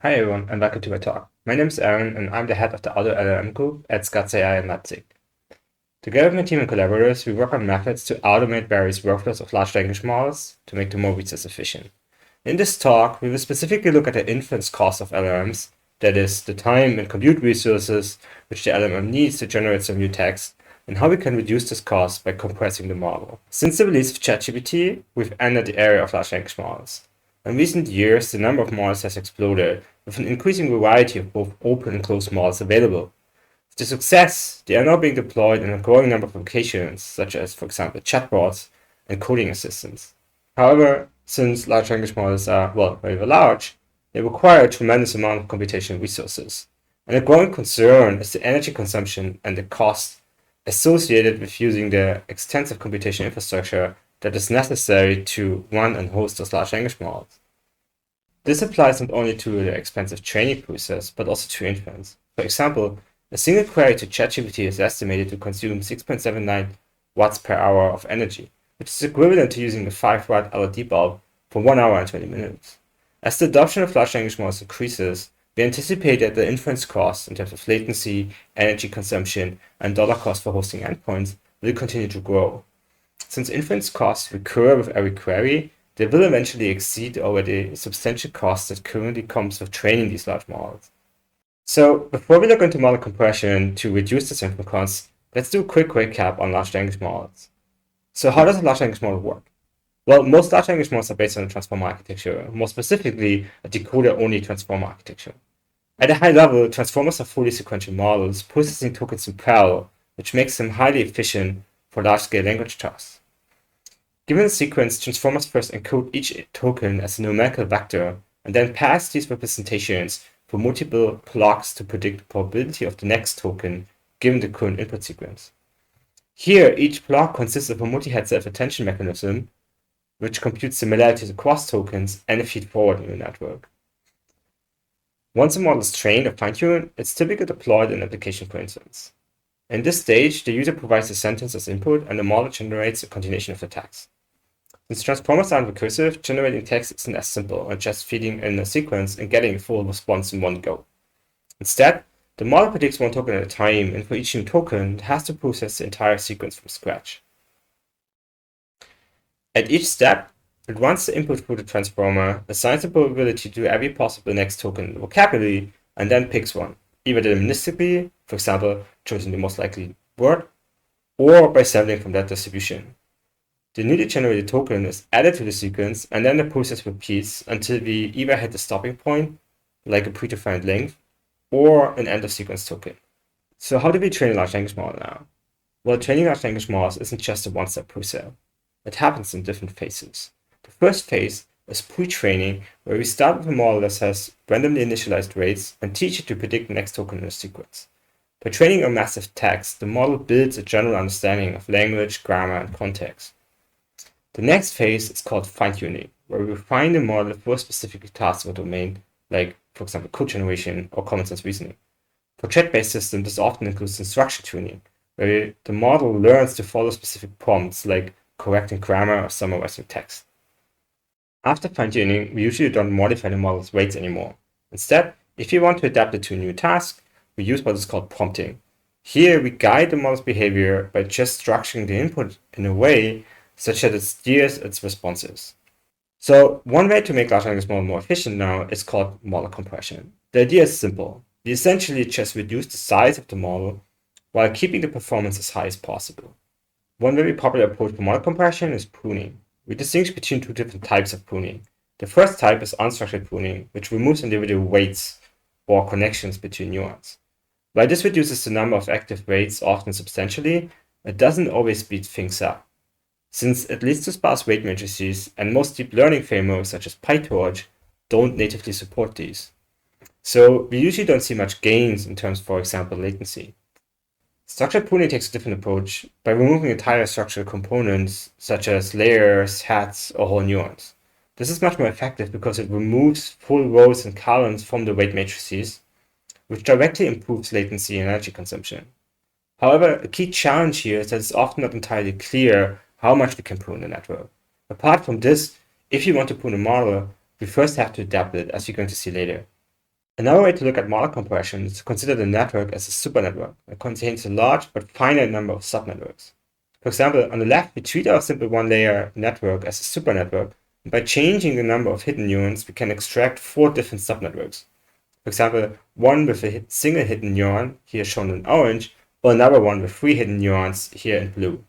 Hi everyone, and welcome to my talk. My name is Aaron, and I'm the head of the auto LLM group at ScaDS.AI in Leipzig. Together with my team and collaborators, we work on methods to automate various workflows of large language models to make them more resource efficient. In this talk, we will specifically look at the inference cost of LLMs, that is, the time and compute resources which the LLM needs to generate some new text, and how we can reduce this cost by compressing the model. Since the release of ChatGPT, we've entered the area of large language models. In recent years, the number of models has exploded, with an increasing variety of both open and closed models available. With the success, they are now being deployed in a growing number of applications, such as, for example, chatbots and coding assistants. However, since large language models are, very large, they require a tremendous amount of computational resources. And a growing concern is the energy consumption and the cost associated with using the extensive computational infrastructure that is necessary to run and host those large language models. This applies not only to the expensive training process, but also to inference. For example, a single query to ChatGPT is estimated to consume 6.79 watts per hour of energy, which is equivalent to using a 5-watt LED bulb for 1 hour and 20 minutes. As the adoption of large language models increases, we anticipate that the inference costs in terms of latency, energy consumption, and dollar cost for hosting endpoints will continue to grow. Since inference costs recur with every query, they will eventually exceed already substantial costs that currently comes with training these large models. So before we look into model compression to reduce this inference costs, let's do a quick recap on large language models. So how does a large language model work? Well, most large language models are based on a transformer architecture, more specifically a decoder-only transformer architecture. At a high level, transformers are fully sequential models, processing tokens in parallel, which makes them highly efficient for large-scale language tasks. Given the sequence, transformers first encode each token as a numerical vector and then pass these representations for multiple blocks to predict the probability of the next token given the current input sequence. Here, each block consists of a multi-head self-attention mechanism, which computes similarities across tokens and a feed-forward neural network. Once a model is trained or fine-tuned, it's typically deployed in application, for instance. In this stage, the user provides a sentence as input and the model generates a continuation of the text. Since transformers aren't recursive, generating text isn't as simple as just feeding in a sequence and getting a full response in one go. Instead, the model predicts one token at a time, and for each new token, it has to process the entire sequence from scratch. At each step, it runs the input through the transformer, assigns the probability to every possible next token in the vocabulary, and then picks one, either deterministically, for example, choosing the most likely word, or by sampling from that distribution. The newly generated token is added to the sequence, and then the process repeats until we either hit the stopping point, like a predefined length, or an end of sequence token. So how do we train a large language model now? Well, training large language models isn't just a one-step process. It happens in different phases. The first phase is pre-training, where we start with a model that has randomly initialized weights and teach it to predict the next token in the sequence. By training on massive text, the model builds a general understanding of language, grammar, and context. The next phase is called fine-tuning, where we refine the model for specific tasks or domain, like, for example, code generation or common sense reasoning. For chat-based systems, this often includes instruction tuning, where the model learns to follow specific prompts, like correcting grammar or summarizing text. After fine-tuning, we usually don't modify the model's weights anymore. Instead, if we want to adapt it to a new task, we use what is called prompting. Here, we guide the model's behavior by just structuring the input in a way such that it steers its responses. So one way to make large language model more efficient now is called model compression. The idea is simple. We essentially just reduce the size of the model while keeping the performance as high as possible. One very popular approach for model compression is pruning. We distinguish between two different types of pruning. The first type is unstructured pruning, which removes individual weights or connections between neurons. While this reduces the number of active weights often substantially, it doesn't always speed things up, since it leads to sparse weight matrices, and most deep learning frameworks such as PyTorch don't natively support these. So we usually don't see much gains in terms of, for example, latency. Structured pruning takes a different approach by removing entire structural components such as layers, hats, or whole neurons. This is much more effective because it removes full rows and columns from the weight matrices, which directly improves latency and energy consumption. However, a key challenge here is that it's often not entirely clear how much we can prune the network. Apart from this, if you want to prune a model, we first have to adapt it, as you're going to see later. Another way to look at model compression is to consider the network as a supernetwork that contains a large but finite number of subnetworks. For example, on the left, we treat our simple one-layer network as a supernetwork, and by changing the number of hidden neurons, we can extract 4 different subnetworks. For example, one with a single hidden neuron, here shown in orange, or another one with 3 hidden neurons, here in blue.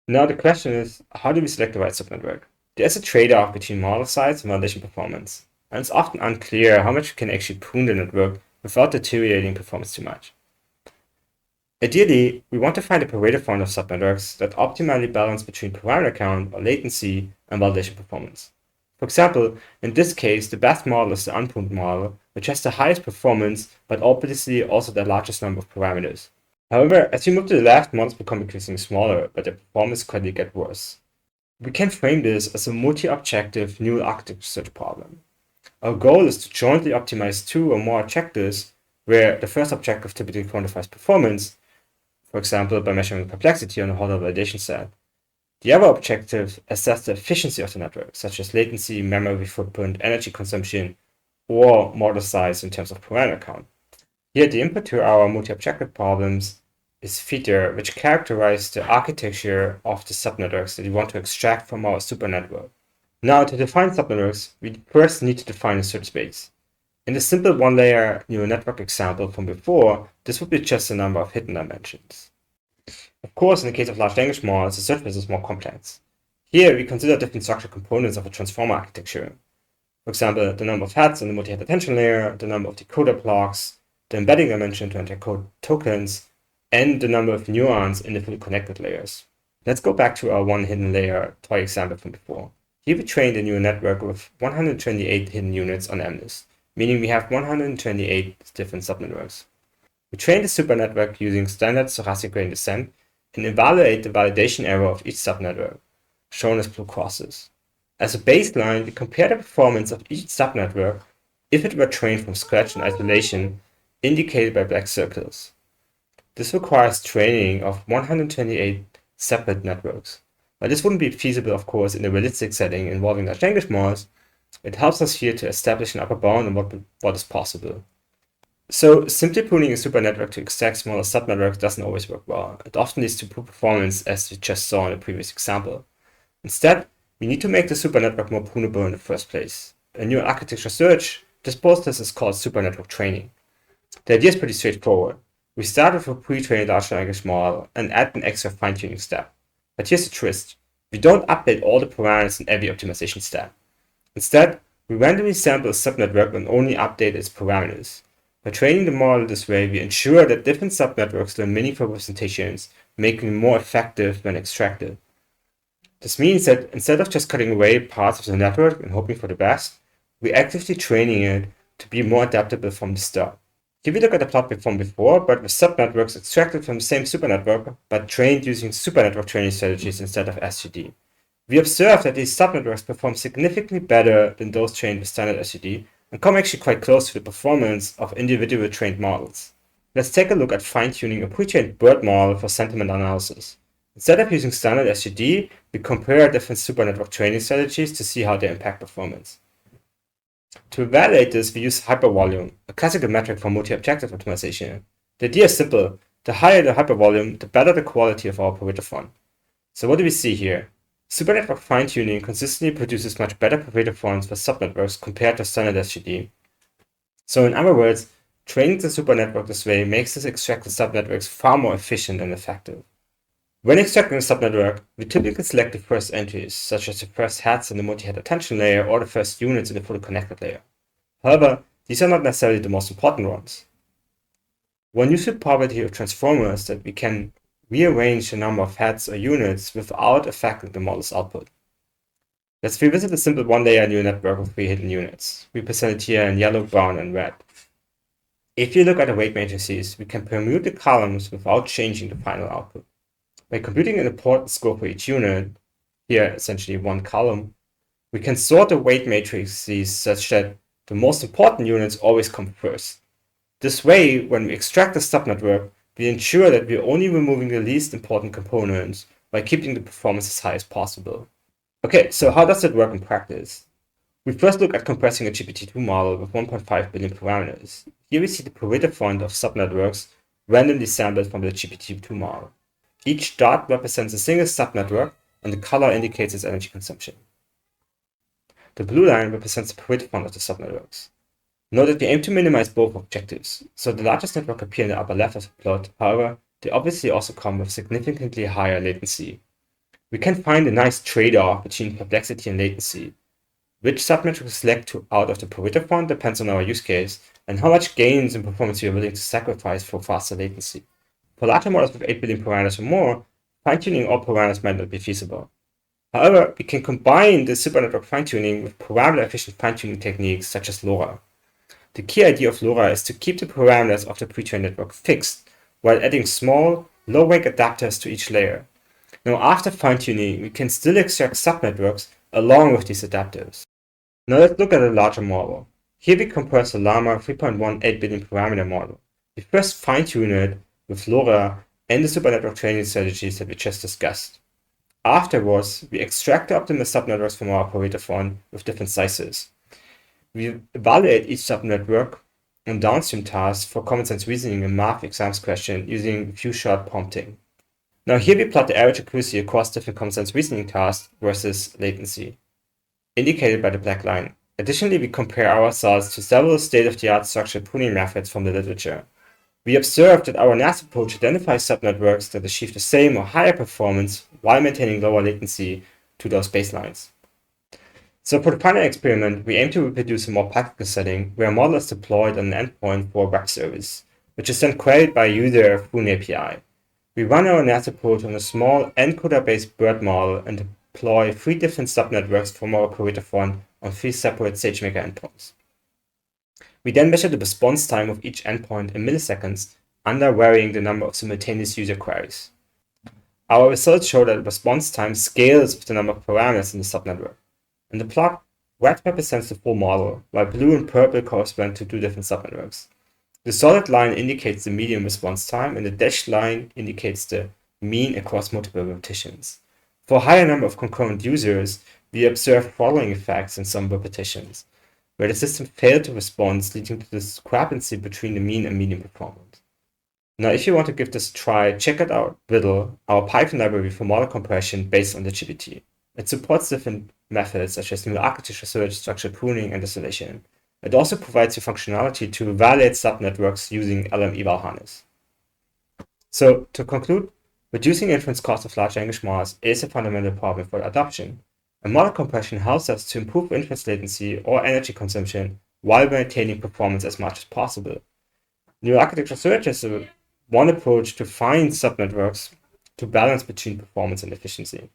Now the question is, how do we select the right subnetwork? There's a trade-off between model size and validation performance, and it's often unclear how much we can actually prune the network without deteriorating performance too much. Ideally, we want to find a Pareto form of subnetworks that optimally balance between parameter count or latency and validation performance. For example, in this case, the best model is the unpruned model, which has the highest performance, but obviously also the largest number of parameters. However, as you move to the left, models become increasingly smaller, but their performance quickly gets worse. We can frame this as a multi-objective neural architecture search problem. Our goal is to jointly optimize 2 or more objectives, where the first objective typically quantifies performance, for example, by measuring the complexity on a hollow validation set. The other objectives assess the efficiency of the network, such as latency, memory footprint, energy consumption, or model size in terms of parameter count. Here, the input to our multi-objective problems is feature, which characterize the architecture of the subnetworks that we want to extract from our supernetwork. Now, to define subnetworks, we first need to define a search space. In the simple one-layer neural network example from before, this would be just the number of hidden dimensions. Of course, in the case of large language models, the search space is more complex. Here, we consider different structural components of a transformer architecture. For example, the number of heads on the multi-head attention layer, the number of decoder blocks, the embedding dimension to encode tokens, and the number of neurons in the fully connected layers. Let's go back to our one hidden layer toy example from before. Here we trained a neural network with 128 hidden units on MNIST, meaning we have 128 different subnetworks. We trained the supernetwork using standard stochastic gradient descent and evaluate the validation error of each subnetwork, shown as blue crosses. As a baseline, we compare the performance of each subnetwork if it were trained from scratch in isolation, indicated by black circles. This requires training of 128 separate networks. While this wouldn't be feasible, of course, in a realistic setting involving large language models, it helps us here to establish an upper bound on what is possible. So simply pruning a supernetwork to extract smaller subnetworks doesn't always work well. It often leads to poor performance, as we just saw in the previous example. Instead, we need to make the supernetwork more prunable in the first place. In neural architecture search, this process is called supernetwork training. The idea is pretty straightforward. We start with a pre-trained large language model and add an extra fine-tuning step. But here's the twist. We don't update all the parameters in every optimization step. Instead, we randomly sample a subnetwork and only update its parameters. By training the model this way, we ensure that different subnetworks learn meaningful representations, making them more effective when extracted. This means that instead of just cutting away parts of the network and hoping for the best, we're actively training it to be more adaptable from the start. Here we look at the plot from before, but with subnetworks extracted from the same supernetwork, but trained using supernetwork training strategies instead of SGD. We observe that these subnetworks perform significantly better than those trained with standard SGD, and come actually quite close to the performance of individual trained models. Let's take a look at fine-tuning a pre-trained BERT model for sentiment analysis. Instead of using standard SGD, we compare different supernetwork training strategies to see how they impact performance. To evaluate this, we use hypervolume, a classical metric for multi-objective optimization. The idea is simple. The higher the hypervolume, the better the quality of our Pareto form. So what do we see here? Supernetwork fine-tuning consistently produces much better Pareto forms for subnetworks compared to standard SGD. So in other words, training the supernetwork this way makes these extracted subnetworks far more efficient and effective. When extracting a subnetwork, we typically select the first entries, such as the first heads in the multi-head attention layer or the first units in the fully connected layer. However, these are not necessarily the most important ones. One useful property of transformers is that we can rearrange the number of heads or units without affecting the model's output. Let's revisit the simple one-layer neural network with 3 hidden units, represented here in yellow, brown, and red. If you look at the weight matrices, we can permute the columns without changing the final output. By computing an importance score for each unit, here essentially one column, we can sort the weight matrices such that the most important units always come first. This way, when we extract the subnetwork, we ensure that we're only removing the least important components while keeping the performance as high as possible. Okay, so how does it work in practice? We first look at compressing a GPT-2 model with 1.5 billion parameters. Here we see the Pareto font of subnetworks randomly sampled from the GPT-2 model. Each dot represents a single subnetwork, and the color indicates its energy consumption. The blue line represents the Pareto font of the subnetworks. Note that we aim to minimize both objectives, so the largest network appear in the upper left of the plot. However, they obviously also come with significantly higher latency. We can find a nice trade-off between perplexity and latency. Which submetric we select out of the Pareto font depends on our use case and how much gains in performance we are willing to sacrifice for faster latency. For larger models with 8 billion parameters or more, fine-tuning all parameters might not be feasible. However, we can combine the supernetwork fine-tuning with parameter-efficient fine-tuning techniques such as LoRa. The key idea of LoRa is to keep the parameters of the pre-trained network fixed, while adding small, low-rank adapters to each layer. Now, after fine-tuning, we can still extract subnetworks along with these adapters. Now let's look at a larger model. Here we compress the Llama 3.1 8 billion parameter model. We first fine-tune it with LoRa and the supernetwork training strategies that we just discussed. Afterwards, we extract the optimal subnetworks from our Pareto font with different sizes. We evaluate each subnetwork on downstream tasks for common sense reasoning and math exams question using few-shot prompting. Now here we plot the average accuracy across different common sense reasoning tasks versus latency, indicated by the black line. Additionally, we compare our results to several state-of-the-art structured pruning methods from the literature. We observed that our NAS approach identifies subnetworks that achieve the same or higher performance while maintaining lower latency to those baselines. So for the final experiment, we aim to reproduce a more practical setting where a model is deployed on an endpoint for a web service, which is then queried by a user through an API. We run our NAS approach on a small encoder-based BERT model and deploy 3 different subnetworks from our Pareto font on 3 separate SageMaker endpoints. We then measure the response time of each endpoint in milliseconds under varying the number of simultaneous user queries. Our results show that the response time scales with the number of parameters in the subnetwork. In the plot, red represents the full model, while blue and purple correspond to 2 different subnetworks. The solid line indicates the median response time, and the dashed line indicates the mean across multiple repetitions. For a higher number of concurrent users, we observe throttling effects in some repetitions, where the system failed to respond, leading to the discrepancy between the mean and median performance. Now, if you want to give this a try, check out Riddle, our Python library for model compression based on the GPT. It supports different methods such as neural architecture search, structured pruning, and distillation. It also provides you functionality to validate subnetworks using LLM eval harness. So, to conclude, reducing inference cost of large language models is a fundamental problem for adoption. And model compression helps us to improve inference latency or energy consumption while maintaining performance as much as possible. Neural architecture search is one approach to find subnetworks to balance between performance and efficiency.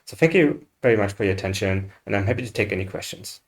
So thank you very much for your attention, and I'm happy to take any questions.